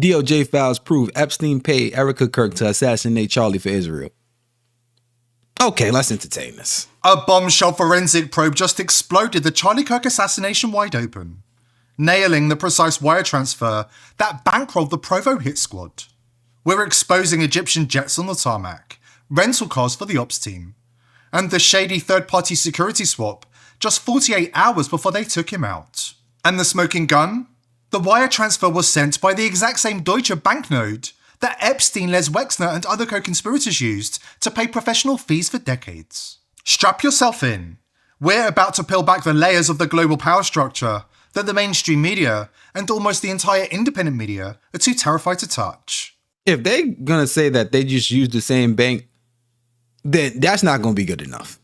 DOJ files prove Epstein paid Erika Kirk to assassinate Charlie for Israel. Okay, let's entertain this. A bombshell forensic probe just exploded the Charlie Kirk assassination wide open, nailing the precise wire transfer that bankrolled the Provo hit squad. We're exposing Egyptian jets on the tarmac, rental cars for the ops team, and the shady third-party security swap just 48 hours before they took him out. And the smoking gun? The wire transfer was sent by the exact same Deutsche banknote that Epstein, Les Wexner and other co-conspirators used to pay professional fees for decades. Strap yourself in. We're about to peel back the layers of the global power structure that the mainstream media and almost the entire independent media are too terrified to touch. If they're going to say that they just used the same bank, then that's not going to be good enough.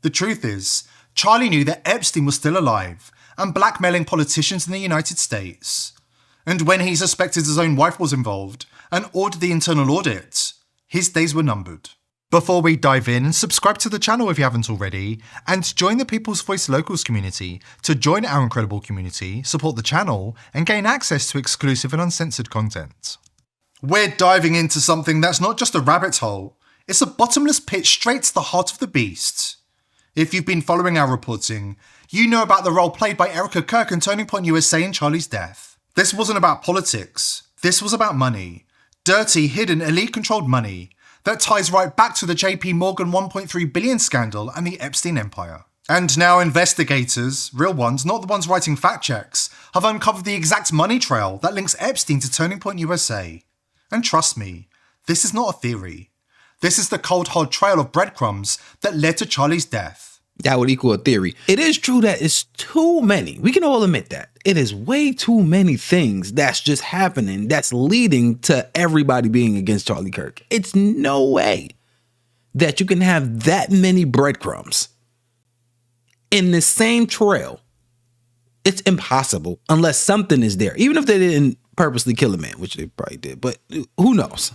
The truth is, Charlie knew that Epstein was still alive and blackmailing politicians in the United States. And when he suspected his own wife was involved and ordered the internal audit, his days were numbered. Before we dive in, subscribe to the channel if you haven't already, and join the People's Voice Locals community to join our incredible community, support the channel, and gain access to exclusive and uncensored content. We're diving into something that's not just a rabbit hole, it's a bottomless pit straight to the heart of the beast. If you've been following our reporting, you know about the role played by Erika Kirk and Turning Point USA in Charlie's death. This wasn't about politics, this was about money. Dirty, hidden, elite-controlled money that ties right back to the JP Morgan 1.3 billion scandal and the Epstein empire. And now investigators, real ones, not the ones writing fact checks, have uncovered the exact money trail that links Epstein to Turning Point USA. And trust me, this is not a theory. This is the cold hard trail of breadcrumbs that led to Charlie's death. That would equal a theory. It is true that it's too many. We can all admit that. It is way too many things that's just happening that's leading to everybody being against Charlie Kirk. It's no way that you can have that many breadcrumbs in the same trail. It's impossible unless something is there. Even if they didn't purposely kill a man, which they probably did, but who knows?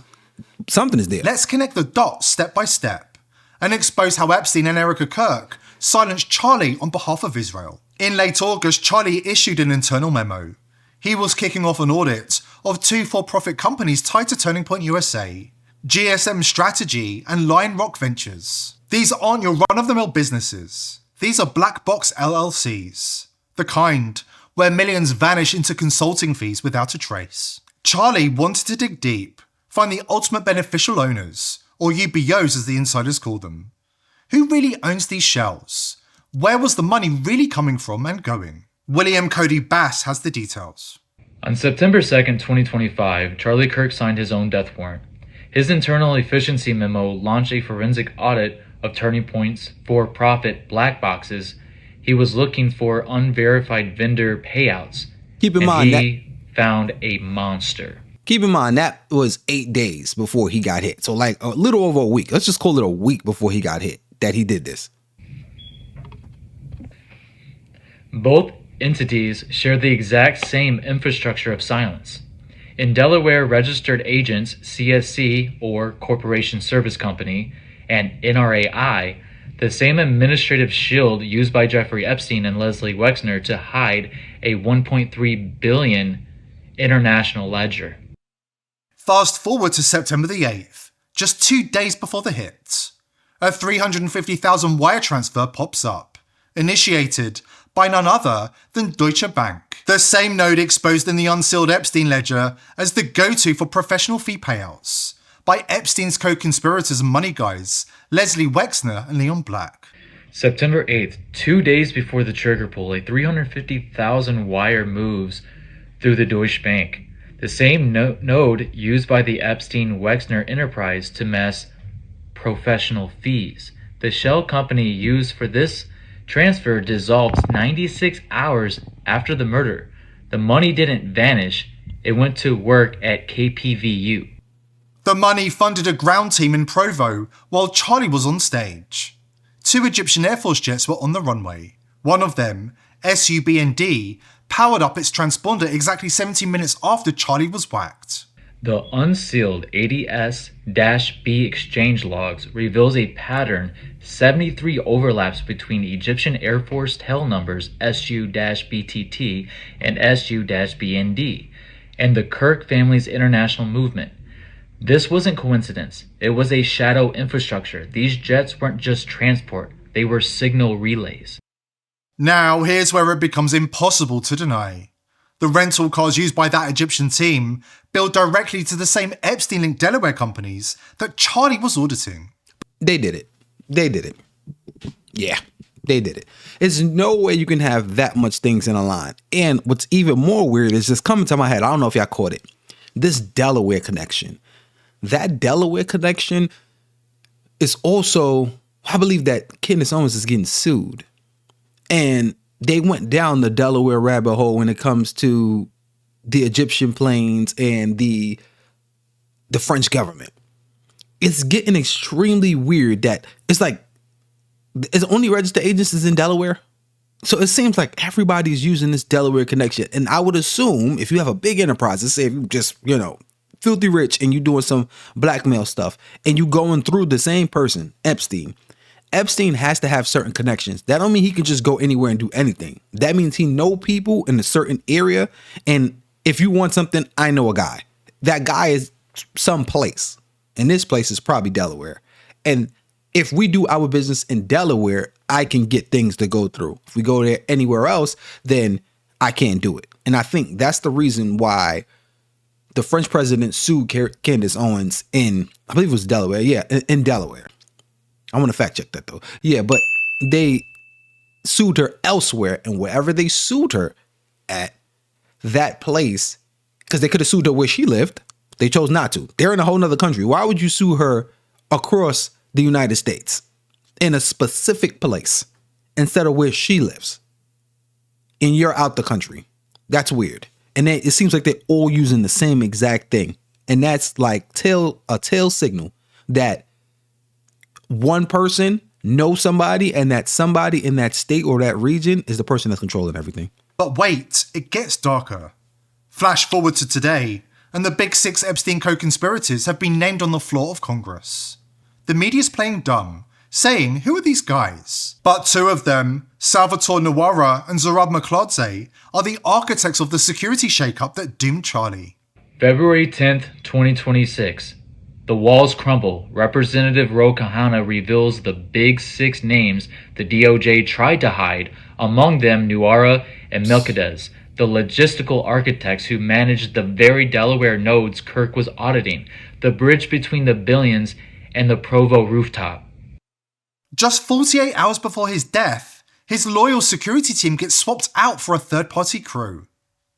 Something is there. Let's connect the dots step by step and expose how Epstein and Erika Kirk silenced Charlie on behalf of Israel. In late August, Charlie issued an internal memo. He was kicking off an audit of two for-profit companies tied to Turning Point USA, GSM Strategy and Lion Rock Ventures. These aren't your run-of-the-mill businesses. These are black box LLCs, the kind where millions vanish into consulting fees without a trace. Charlie wanted to dig deep, find the ultimate beneficial owners, or UBOs as the insiders call them. Who really owns these shells? Where was the money really coming from and going? William Cody Bass has the details. On September 2nd, 2025, Charlie Kirk signed his own death warrant. His internal efficiency memo launched a forensic audit of Turning Point's for-profit black boxes. He was looking for unverified vendor payouts. Keep in mind he found a monster. Keep in mind, that was 8 days before he got hit. So like a little over a week. Let's just call it a week before he got hit that he did this. Both entities share the exact same infrastructure of silence. In Delaware, registered agents, CSC or Corporation Service Company, and NRAI, the same administrative shield used by Jeffrey Epstein and Leslie Wexner to hide a $1.3 billion international ledger. Fast forward to September the 8th, just 2 days before the hit. A $350,000 wire transfer pops up, initiated by none other than Deutsche Bank. The same node exposed in the unsealed Epstein ledger as the go-to for professional fee payouts by Epstein's co-conspirators and money guys, Leslie Wexner and Leon Black. September 8th, 2 days before the trigger pull, a $350,000 wire moves through the Deutsche Bank, the same node used by the Epstein-Wexner enterprise to mess professional fees. The shell company used for this transfer dissolved 96 hours after the murder. The money didn't vanish, it went to work at KPVU. The money funded a ground team in Provo while Charlie was on stage. 2 Egyptian Air Force jets were on the runway. One of them, SUBND, powered up its transponder exactly 17 minutes after Charlie was whacked. The unsealed ADS-B exchange logs reveals a pattern, 73 overlaps between Egyptian Air Force tail numbers SU-BTT and SU-BND, and the Kirk family's international movement. This wasn't coincidence. It was a shadow infrastructure. These jets weren't just transport, they were signal relays. Now, here's where it becomes impossible to deny. The rental cars used by that Egyptian team billed directly to the same Epstein-linked Delaware companies that Charlie was auditing. They did it. Yeah, they did it. There's no way you can have that much things in a line. And what's even more weird is just coming to my head. I don't know if y'all caught it. This Delaware connection. That Delaware connection is also, I believe that Candace Owens is getting sued. And they went down the Delaware rabbit hole when it comes to the Egyptian planes and the French government. It's getting extremely weird that it's like, it's only registered agents is in Delaware. So it seems like everybody's using this Delaware connection. And I would assume if you have a big enterprise, let's say if you just, filthy rich and you doing some blackmail stuff and you going through the same person, Epstein has to have certain connections. That don't mean he can just go anywhere and do anything. That means he know people in a certain area. And if you want something, I know a guy. That guy is someplace. And this place is probably Delaware. And if we do our business in Delaware, I can get things to go through. If we go there anywhere else, then I can't do it. And I think that's the reason why the French president sued Candace Owens in, I believe it was Delaware. Yeah, in Delaware. I want to fact check that though. Yeah, but they sued her elsewhere, and wherever they sued her at, that place, because they could have sued her where she lived, they chose not to. They're in a whole nother country. Why would you sue her across the United States in a specific place instead of where she lives? And you're out the country. That's weird. And it seems like they're all using the same exact thing. And that's like a tail signal that one person knows somebody, and that somebody in that state or that region is the person that's controlling everything. But wait, it gets darker. Flash forward to today, and the big six Epstein co-conspirators have been named on the floor of Congress. The media's playing dumb, saying, who are these guys? But two of them, Salvatore Nuara and Zorab Makladze, are the architects of the security shakeup that doomed Charlie. February 10th, 2026. The walls crumble. Representative Ro Khanna reveals the big six names the DOJ tried to hide, among them Nuara and Melchizedek, the logistical architects who managed the very Delaware nodes Kirk was auditing, the bridge between the billions and the Provo rooftop. Just 48 hours before his death, his loyal security team gets swapped out for a third-party crew.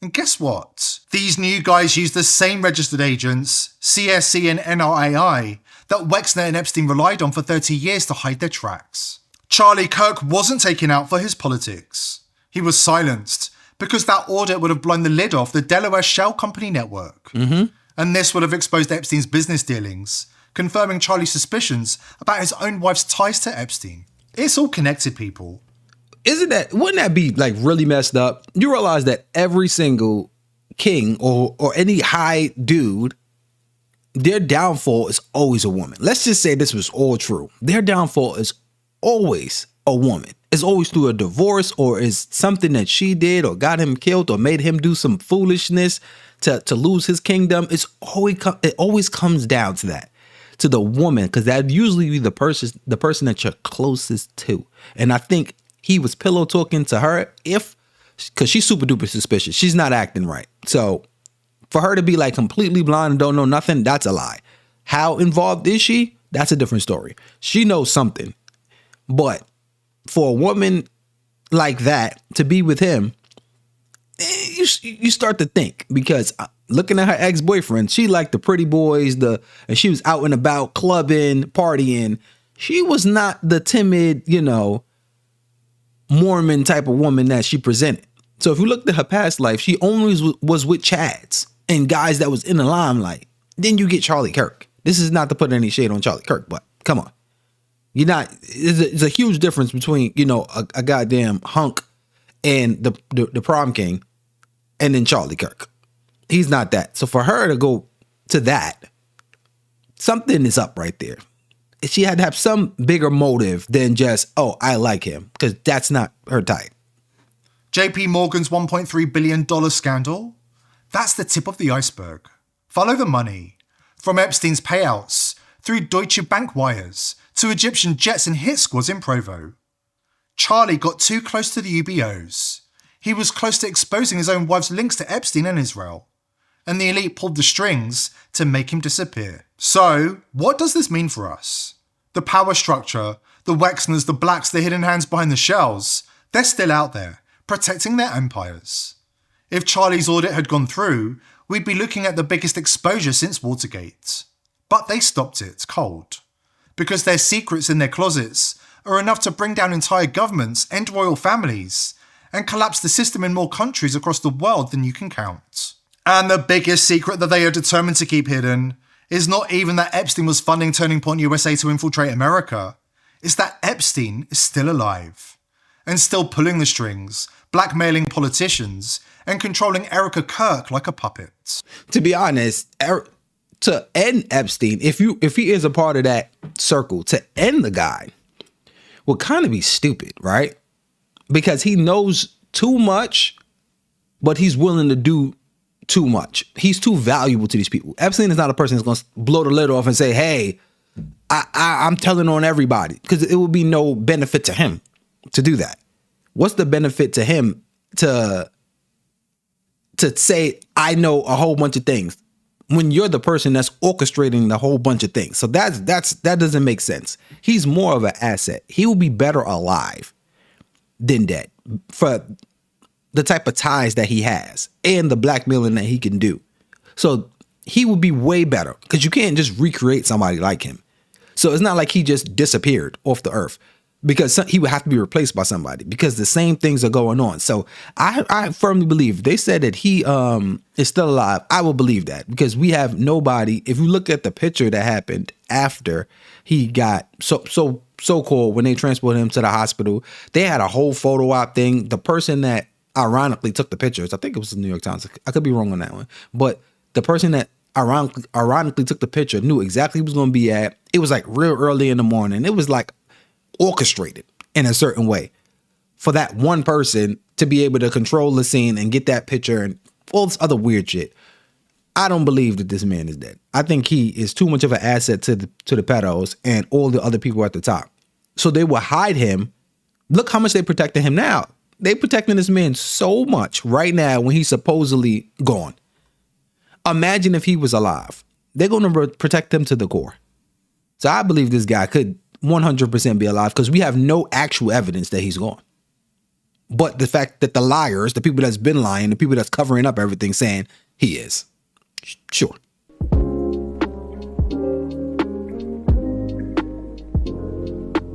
And guess what? These new guys use the same registered agents, CSC and NRAI, that Wexner and Epstein relied on for 30 years to hide their tracks. Charlie Kirk wasn't taken out for his politics. He was silenced because that audit would have blown the lid off the Delaware Shell Company network. And this would have exposed Epstein's business dealings, confirming Charlie's suspicions about his own wife's ties to Epstein. It's all connected, people. Wouldn't that be like really messed up? You realize that every single king or any high dude, their downfall is always a woman. Let's just say this was all true. Their downfall is always a woman. It's always through a divorce, or is something that she did or got him killed or made him do some foolishness to lose his kingdom. It always comes down to that, to the woman, because that usually be the person that you're closest to. And I think he was pillow talking to her because she's super duper suspicious. She's not acting right. So for her to be like completely blind and don't know nothing, that's a lie. How involved is she? That's a different story. She knows something. But for a woman like that to be with him, you start to think, because looking at her ex-boyfriend, she liked the pretty boys, and she was out and about clubbing, partying. She was not the timid, Mormon type of woman that she presented. So if you looked at her past life, she only was with Chads and guys that was in the limelight. Then you get Charlie Kirk. This is not to put any shade on Charlie Kirk, but come on. It's a huge difference between, a goddamn hunk and the prom king and then Charlie Kirk. He's not that. So for her to go to that, something is up right there. She had to have some bigger motive than just, oh, I like him, because that's not her type. JP Morgan's $1.3 billion scandal, That's the tip of the iceberg. Follow the money. From Epstein's payouts, through Deutsche Bank wires, to Egyptian jets and hit squads in Provo. Charlie got too close to the UBOs. He was close to exposing his own wife's links to Epstein and Israel. And the elite pulled the strings to make him disappear. So, what does this mean for us? The power structure, the Wexners, the Blacks, the hidden hands behind the shells, they're still out there, protecting their empires. If Charlie's audit had gone through, we'd be looking at the biggest exposure since Watergate. But they stopped it cold. Because their secrets in their closets are enough to bring down entire governments, end royal families, and collapse the system in more countries across the world than you can count. And the biggest secret that they are determined to keep hidden is not even that Epstein was funding Turning Point USA to infiltrate America. It's that Epstein is still alive and still pulling the strings, blackmailing politicians, and controlling Erika Kirk like a puppet. To be honest, to end Epstein, if he is a part of that circle, to end the guy would kind of be stupid, right? Because he knows too much, but he's willing to do too much. He's too valuable to these people. Epstein is not a person that's going to blow the lid off and say, hey, I'm telling on everybody, because it would be no benefit to him to do that. What's the benefit to him to say, I know a whole bunch of things when you're the person that's orchestrating the whole bunch of things? So that doesn't make sense. He's more of an asset. He will be better alive than dead for the type of ties that he has and the blackmailing that he can do. So he would be way better, because you can't just recreate somebody like him. So it's not like he just disappeared off the earth, because he would have to be replaced by somebody, because the same things are going on. So I firmly believe, they said that he is still alive. I will believe that, because we have nobody. If you look at the picture that happened after he got so-called, when they transported him to the hospital, they had a whole photo op thing. The person that ironically took the pictures, I think it was the New York Times, I could be wrong on that one, but the person that ironically took the picture knew exactly who was going to be at. It was like real early in the morning. It was like orchestrated in a certain way for that one person to be able to control the scene and get that picture and all this other weird shit. I don't believe that this man is dead. I think he is too much of an asset to the pedos and all the other people at the top. So they will hide him. Look how much they protected him now. They protecting this man so much right now when he's supposedly gone. Imagine if he was alive. They're going to protect him to the core. So I believe this guy could 100% be alive, because we have no actual evidence that he's gone. But the fact that the liars, the people that's been lying, the people that's covering up everything, saying he is. Sure.